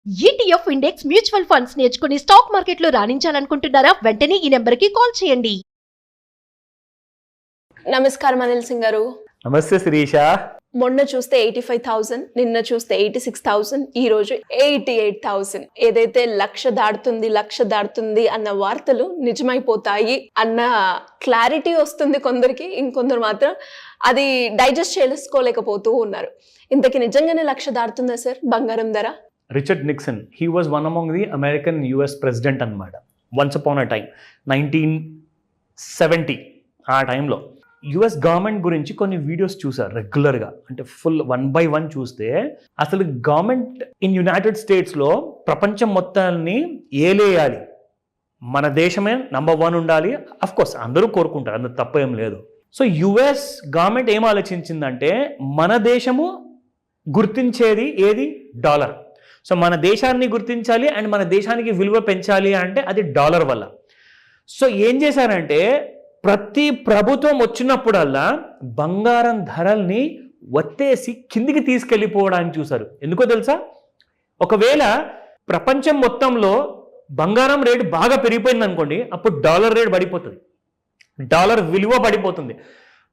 ETF index mutual funds నేర్చుకుని stock మార్కెట్లో రాణించాలనుకుంటున్నారా? వెంటనే ఈ నెంబర్కి కాల్ చేయండి. నమస్కారం అనిల్ సింగ్ గారు. నమస్తే శిరీష. మొన్న చూస్తే 85,000, నిన్న చూస్తే 86,000, ఈ రోజు 88,000. ఏదైతే లక్ష దాడుతుంది అన్న వార్తలు నిజమైపోతాయి అన్న క్లారిటీ వస్తుంది కొందరికి, ఇంకొందరు మాత్రం అది డైజెస్ట్ చేసుకోలేకపోతూ ఉన్నారు. ఇంతకీ నిజంగానే లక్ష దాడుతుందా సార్ బంగారం ధర? Richard Nixon, he was one among the American US president అనమాట. వన్స్ అపాన్ అ టైం 1970 ఆ టైంలో యుఎస్ గవర్నమెంట్ గురించి కొన్ని వీడియోస్ చూసారు రెగ్యులర్గా. అంటే ఫుల్ 1 by 1 చూస్తే అసలు గవర్నమెంట్ ఇన్ యునైటెడ్ స్టేట్స్లో ప్రపంచం మొత్తాన్ని ఏలేయాలి, మన దేశమే నంబర్ 1 ఉండాలి. అఫ్కోర్స్ అందరూ కోరుకుంటారు, అందులో తప్పేం లేదు. సో యుఎస్ గవర్నమెంట్ ఏం ఆలోచించిందంటే మన దేశము గుర్తించేది ఏది? డాలర్. సో మన దేశాన్ని గుర్తించాలి అండ్ మన దేశానికి విలువ పెంచాలి అంటే అది డాలర్ వల్ల. సో ఏం చేశారంటే ప్రతి ప్రభుత్వం వచ్చినప్పుడల్లా బంగారం ధరల్ని ఒత్తేసి కిందికి తీసుకెళ్ళిపోవడానికి చూశారు. ఎందుకో తెలుసా? ఒకవేళ ప్రపంచం మొత్తంలో బంగారం రేటు బాగా పెరిగిపోయింది అనుకోండి, అప్పుడు డాలర్ రేటు పడిపోతుంది, డాలర్ విలువ పడిపోతుంది.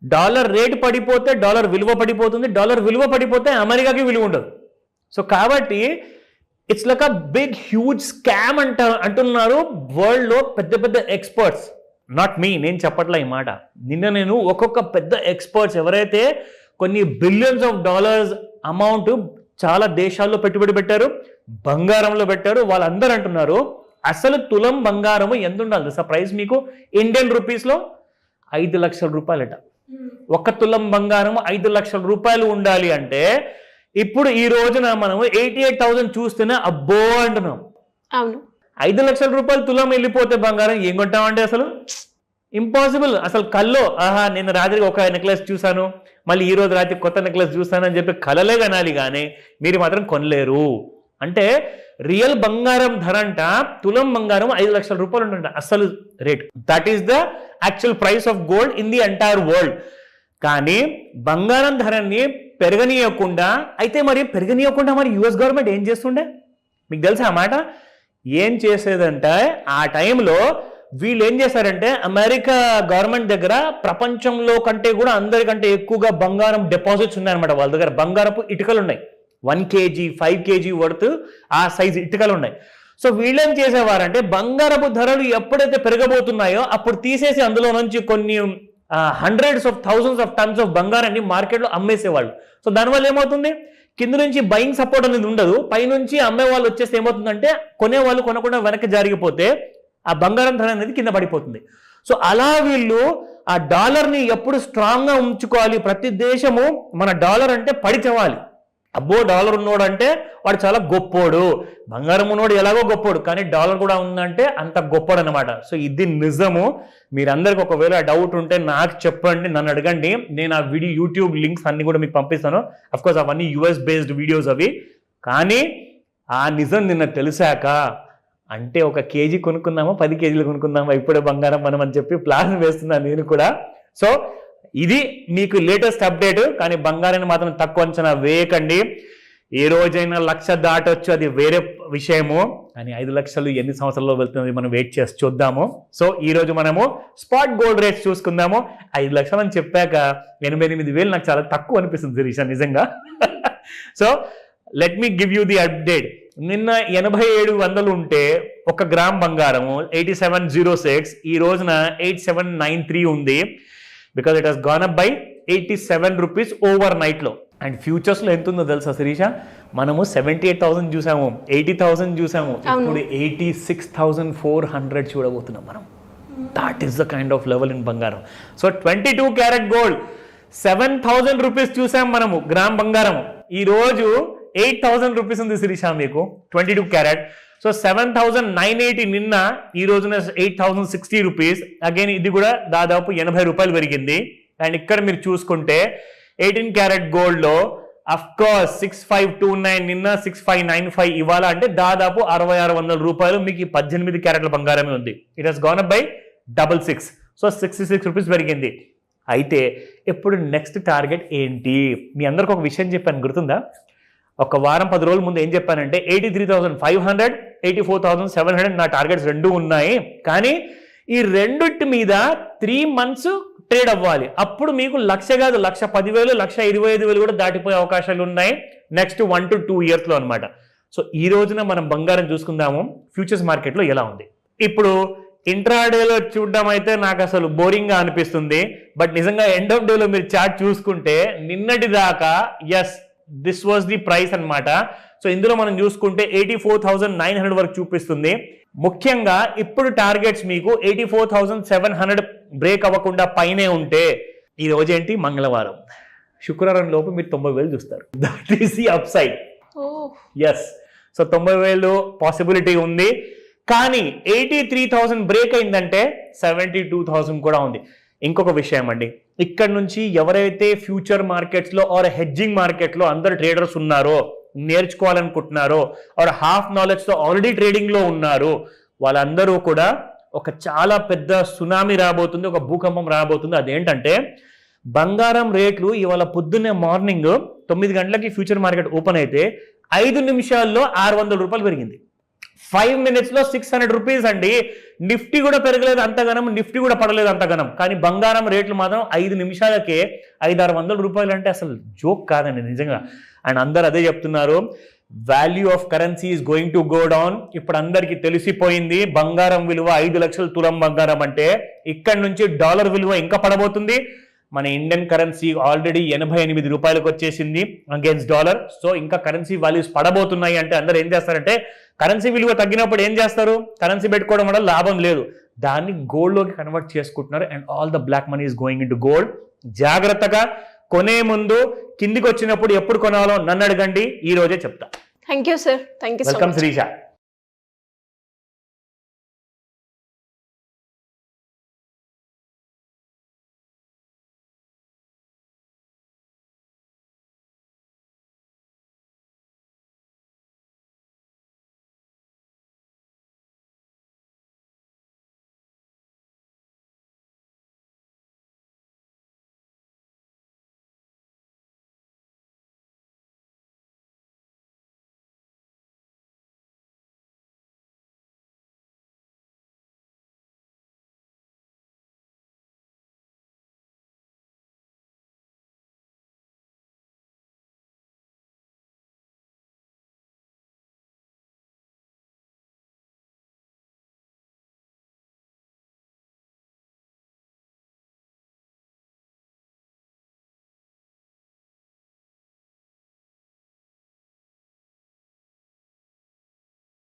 డాలర్ రేటు పడిపోతే డాలర్ విలువ పడిపోతుంది, డాలర్ విలువ పడిపోతే అమెరికాకి విలువ ఉండదు. సో కాబట్టి it's like a big huge scam అంటున్నారు వరల్డ్లో పెద్ద పెద్ద ఎక్స్పర్ట్స్. నాట్ మీ, నేను చెప్పట్లా ఈ మాట. నిన్న నేను ఒక్కొక్క పెద్ద ఎక్స్పర్ట్స్ ఎవరైతే కొన్ని బిలియన్స్ ఆఫ్ డాలర్స్ అమౌంట్ చాలా దేశాల్లో పెట్టుబడి పెట్టారు, బంగారంలో పెట్టారు, వాళ్ళందరూ అంటున్నారు అసలు తులం బంగారము ఎంత ఉండాలి తెలుసా ప్రైస్ మీకు? ఇండియన్ రూపీస్లో 5 లక్షల రూపాయలట. ఒక తులం బంగారం 5 లక్షల రూపాయలు ఉండాలి అంటే ఇప్పుడు ఈ రోజున మనం 88,000 చూస్తేనే అబ్బో అంటున్నాం. అవును, 5 లక్షల రూపాయలు తులం వెళ్ళిపోతే బంగారం ఏం కొంటామంటే అసలు ఇంపాసిబుల్. అసలు కల్లో ఆహా నిన్న రాత్రి ఒక నెక్లెస్ చూశాను, మళ్ళీ ఈ రోజు రాత్రి కొత్త నెక్లెస్ చూశాను అని చెప్పి కలలే కనాలి, కానీ మీరు మాత్రం కొనలేరు. అంటే రియల్ బంగారం ధర అంట తులం బంగారం 5 లక్షల రూపాయలు ఉంటుంట అసలు rate. That is the actual price of gold in the entire world. కానీ బంగారం ధరని పెరగనీయకుండా మరి యుఎస్ గవర్నమెంట్ ఏం చేస్తుండే మీకు తెలుసా ఆ మాట? ఏం చేసేదంటే ఆ టైంలో వీళ్ళు ఏం చేశారంటే అమెరికా గవర్నమెంట్ దగ్గర ప్రపంచంలో కంటే కూడా అందరికంటే ఎక్కువగా బంగారం డిపాజిట్స్ ఉన్నాయన్నమాట. వాళ్ళ దగ్గర బంగారపు ఇటుకలు ఉన్నాయి, 1 kg 5 kg వర్త్ ఆ సైజు ఇటుకలు ఉన్నాయి. సో వీళ్ళేం చేసేవారంటే బంగారపు ధరలు ఎప్పుడైతే పెరగబోతున్నాయో అప్పుడు తీసేసి అందులో నుంచి కొన్ని hundreds of thousands of tons of బంగారాన్ని మార్కెట్లో అమ్మేసేవాళ్ళు. సో దానివల్ల ఏమవుతుంది? కింద నుంచి బయింగ్ సపోర్ట్ అనేది ఉండదు, పైనుంచి అమ్మే వాళ్ళు వచ్చేస్తే ఏమవుతుందంటే కొనేవాళ్ళు కొనకుండా వెనక్కి జరిగిపోతే ఆ బంగారం ధర అనేది కింద పడిపోతుంది. సో అలా వీళ్ళు ఆ డాలర్ని ఎప్పుడు స్ట్రాంగ్గా ఉంచుకోవాలి, ప్రతి దేశము మన డాలర్ అంటే పడిచవాలి. అబ్బో డాలర్ ఉన్నోడు అంటే వాడు చాలా గొప్పోడు, బంగారం ఉన్నోడు ఎలాగో గొప్పోడు, కానీ డాలర్ కూడా ఉందంటే అంత గొప్పోడు అనమాట. సో ఇది నిజము. మీరందరికి ఒకవేళ డౌట్ ఉంటే నాకు చెప్పండి, నన్ను అడగండి, నేను ఆ వీడియో యూట్యూబ్ లింక్స్ అన్ని కూడా మీకు పంపిస్తాను. అఫ్కోర్స్ అవన్నీ యుఎస్ బేస్డ్ వీడియోస్ అవి. కానీ ఆ నిజం నిన్న తెలిసాక అంటే 1 kg కొనుక్కుందామా 10 kgలు కొనుక్కుందామా ఇప్పుడే బంగారం మనం అని చెప్పి ప్లాన్ వేస్తున్నాను నేను కూడా. సో ఇది మీకు లేటెస్ట్ అప్డేట్. కానీ బంగారాన్ని మాత్రం తక్కువ అంచనా వేయకండి. ఏ రోజైనా 1,00,000 దాటొచ్చు, అది వేరే విషయము. కానీ 5 లక్షలు ఎన్ని సంవత్సరాల్లో వెళ్తుంది మనం వెయిట్ చేసి చూద్దాము. సో ఈ రోజు మనము స్పాట్ గోల్డ్ రేట్స్ చూసుకుందాము. 5 లక్షలు అని చెప్పాక 88,000 నాకు చాలా తక్కువ అనిపిస్తుంది శిరీష నిజంగా. So let me give you the update. నిన్న 8700 ఉంటే 1 గ్రామ్ బంగారము 8706, ఈ రోజున 8793 ఉంది. Because it has gone up by 87 rupees over నైట్లో. అండ్ ఫ్యూచర్స్లో ఎంత ఉందో తెలుసా శిరీష? మనము 78,000 చూసాము, 80,000 చూసాము, ఇప్పుడు 86,400 చూడబోతున్నాం మనం. That is the kind of level in బంగారం. సో 22 క్యారెట్ గోల్డ్ 7,000 రూపీస్ చూసాం మనము గ్రామ్ బంగారం. ఈ రోజు 8,000 రూపీస్ ఉంది శిరీష మీకు 22 క్యారెట్. సో 7,980 నిన్న, ఈ రోజున 8,060 రూపీస్. అగైన్ ఇది కూడా దాదాపు 80 రూపాయలు పెరిగింది. అండ్ ఇక్కడ మీరు చూసుకుంటే 18 క్యారెట్ గోల్డ్లో అఫ్కోర్స్ 6529 నిన్న, 6595 ఇవాళ, అంటే దాదాపు 6,600 రూపాయలు మీకు 18 క్యారెట్ల బంగారమే ఉంది. It has gone up by 66. So 66 rupees పెరిగింది. అయితే ఇప్పుడు నెక్స్ట్ టార్గెట్ ఏంటి? మీ అందరికి ఒక విషయం చెప్పాను గుర్తుందా? ఒక వారం 10 రోజుల ముందు ఏం చెప్పానంటే 83,500 84,700 నా టార్గెట్స్ రెండు ఉన్నాయి, కానీ ఈ రెండిటి మీద 3 months ట్రేడ్ అవ్వాలి. అప్పుడు మీకు 1,00,000 కాదు 1,10,000 1,25,000 కూడా దాటిపోయే అవకాశాలు ఉన్నాయి నెక్స్ట్ 1 to 2 years లో అనమాట. సో ఈ రోజున మనం బంగారం చూసుకుందాము ఫ్యూచర్స్ మార్కెట్లో ఎలా ఉంది. ఇప్పుడు ఇంట్రాడేలో చూడడం అయితే నాకు అసలు బోరింగ్గా అనిపిస్తుంది, బట్ నిజంగా ఎండ్ ఆఫ్ డేలో మీరు చార్ట్ చూసుకుంటే నిన్నటి దాకా yes this was the price అన్నమాట. సో ఇందులో మనం చూసుకుంటే 84,900 వరకు చూపిస్తుంది. ముఖ్యంగా ఇప్పుడు టార్గెట్స్ మీకు 84,700 బ్రేక్ అవ్వకుండా పైనే ఉంటే, ఈ రోజు ఏంటి మంగళవారం, శుక్రవారం లోపు మీరు 90,000 చూస్తారు. That is the upside. Yes, so 90,000 possibility ఉంది. కానీ 83,000 బ్రేక్ అయిందంటే 72,000 కూడా ఉంది. ఇంకొక విషయం అండి, ఇక్కడ నుంచి ఎవరైతే ఫ్యూచర్ మార్కెట్స్లో ఆర్ హెడ్జింగ్ మార్కెట్లో అందరు ట్రేడర్స్ ఉన్నారో, నేర్చుకోవాలనుకుంటున్నారో ఆర్ హాఫ్ నాలెడ్జ్తో ఆల్రెడీ ట్రేడింగ్లో ఉన్నారు, వాళ్ళందరూ కూడా ఒక చాలా పెద్ద సునామీ రాబోతుంది, ఒక భూకంపం రాబోతుంది. అదేంటంటే బంగారం రేట్లు ఇవాళ పొద్దున్నే మార్నింగ్ 9 గంటలకి ఫ్యూచర్ మార్కెట్ ఓపెన్ అయితే 5 నిమిషాల్లో 600 రూపాయలు పెరిగింది. 5 minutes లో 600 రూపీస్ అండి. నిఫ్టీ కూడా పెరగలేదు అంతగనం, నిఫ్టీ కూడా పడలేదు అంతగనం, కానీ బంగారం రేట్లు మాత్రం 5 నిమిషాలకే 500-600 రూపాయలు అంటే అసలు జోక్ కాదండి నిజంగా. అండ్ అందరు అదే చెప్తున్నారు, value of currency is going to go down. ఇప్పుడు అందరికీ తెలిసిపోయింది బంగారం విలువ 5 లక్షల తులం బంగారం అంటే ఇక్కడ నుంచి డాలర్ విలువ ఇంకా పడబోతుంది. మన ఇండియన్ కరెన్సీ ఆల్రెడీ 88 రూపాయలకు వచ్చేసింది అగేన్స్ట్ డాలర్. సో ఇంకా కరెన్సీ వాల్యూస్ పడబోతున్నాయి అంటే అందరూ ఏం చేస్తారంటే, కరెన్సీ విలువ తగ్గినప్పుడు ఏం చేస్తారు, కరెన్సీ పెట్టుకోవడం వల్ల లాభం లేదు, దాన్ని గోల్డ్లోకి కన్వర్ట్ చేసుకుంటున్నారు. And all the black money is going into gold. జాగ్రత్తగా కొనే ముందు కిందికి వచ్చినప్పుడు ఎప్పుడు కొనాలో నన్ను అడగండి, ఈ రోజే చెప్తా. Thank you sir. Thank you so much. Welcome Srisha.